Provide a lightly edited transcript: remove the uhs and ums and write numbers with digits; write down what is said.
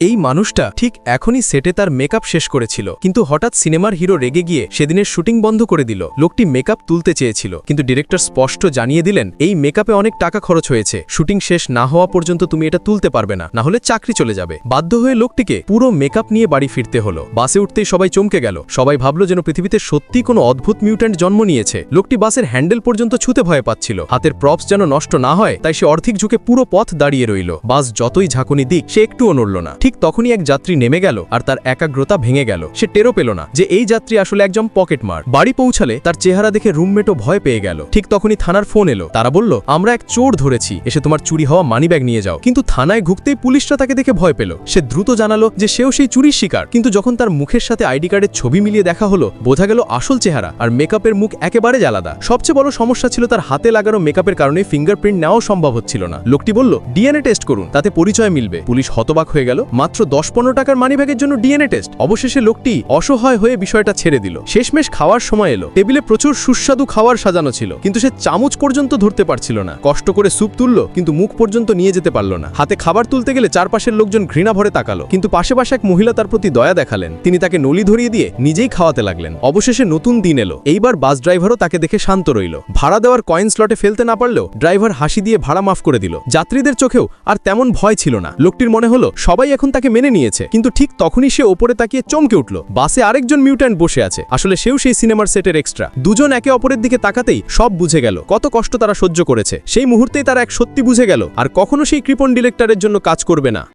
এই মানুষটা ঠিক এখনই সেটে তার মেকআপ শেষ করেছিল, কিন্তু হঠাৎ সিনেমার হিরো রেগে গিয়ে সেদিনের শুটিং বন্ধ করে দিল। লোকটি মেকআপ তুলতে চেয়েছিল, কিন্তু ডিরেক্টর স্পষ্ট জানিয়ে দিলেন এই মেকআপে অনেক টাকা খরচ হয়েছে, শুটিং শেষ না হওয়া পর্যন্ত তুমি এটা তুলতে পারবে না, না হলে চাকরি চলে যাবে। বাধ্য হয়ে লোকটিকে পুরো মেকআপ নিয়ে বাড়ি ফিরতে হলো। বাসে উঠতেই সবাই চমকে গেল। সবাই ভাবল যেন পৃথিবীতে সত্যি কোনো অদ্ভুত মিউট্যান্ট জন্ম নিয়েছে। লোকটি বাসের হ্যান্ডেল পর্যন্ত ছুঁতে ভয় পাচ্ছিল। হাতের প্রপস যেন নষ্ট না হয় তাই সে অর্ধেক ঝুঁকে পুরো পথ দাঁড়িয়ে রইল। বাস যতই ঝাঁকুনি দিক সে একটুও নড়ল না। ঠিক তখনই এক যাত্রী নেমে গেল আর তার একাগ্রতা ভেঙে গেল। সে টেরও পেল না যে এই যাত্রী আসলে একজন পকেটমার। বাড়ি পৌঁছালে তার চেহারা দেখে রুমমেটও ভয় পেয়ে গেল। ঠিক তখনই থানার ফোন এলো। তারা বলল, আমরা এক চোর ধরেছি, এসে তোমার চুরি হওয়া মানিব্যাগ নিয়ে যাও। কিন্তু থানায় ঢুকতেই পুলিশরা তাকে দেখে ভয় পেল। সে দ্রুত জানালো যে সেও সেই চুরির শিকার। কিন্তু যখন তার মুখের সাথে আইডি কার্ডের ছবি মিলিয়ে দেখা হলো, বোঝা গেল আসল চেহারা আর মেকআপের মুখ একেবারে আলাদা। সবচেয়ে বড় সমস্যা ছিল তার হাতে লাগানো মেকআপের কারণে ফিঙ্গারপ্রিন্ট নেওয়াও সম্ভব হচ্ছিল না। লোকটি বলল, ডিএনএ টেস্ট করুন, তাতে পরিচয় মিলবে। পুলিশ হতবাক হয়ে গেল। মাত্র 10-15 টাকার মানিব্যাগের জন্য ডিএনএ টেস্ট? অবশেষে লোকটি অসহায় হয়ে বিষয়টা ছেড়ে দিল। শেষমেশ খাওয়ার সময় এলো। টেবিলে প্রচুর সুস্বাদু খাবার সাজানো ছিল, কিন্তু সে চামচ পর্যন্ত ধরতে পারছিল না। কষ্ট করে স্যুপ তুলল, কিন্তু মুখ পর্যন্ত নিয়ে যেতে পারল না। হাতে খাবার তুলতে গেলে চারপাশের লোকজন ঘৃণা ভরে তাকালো, কিন্তু পাশে এক মহিলা তার প্রতি দয়া দেখালেন। তিনি তাকে নলি ধরিয়ে দিয়ে নিজেই খাওয়াতে লাগলেন। অবশেষে নতুন দিন এলো। এইবার বাস ড্রাইভারও তাকে দেখে শান্ত রইল। ভাড়া দেওয়ার কয়েন স্লটে ফেলতে না পারলেও ড্রাইভার হাসি দিয়ে ভাড়া মাফ করে দিল। যাত্রীদের চোখেও আর তেমন ভয় ছিল না। লোকটির মনে হলো সবাই এখন তাকে মেনে নিয়েছে। কিন্তু ঠিক তখনই সে ওপরে তাকিয়ে চমকে উঠল। বাসে আরেকজন মিউট্যান্ট বসে আছে। আসলে সেও সেই সিনেমার সেটের এক্সট্রা। দুজন একে অপরের দিকে তাকাতেই সব বুঝে গেল কত কষ্ট তারা সহ্য করেছে। সেই মুহূর্তেই তারা এক সত্যি বুঝে গেল আর কখনো সেই কৃপণ ডিরেক্টরের জন্য কাজ করবে না।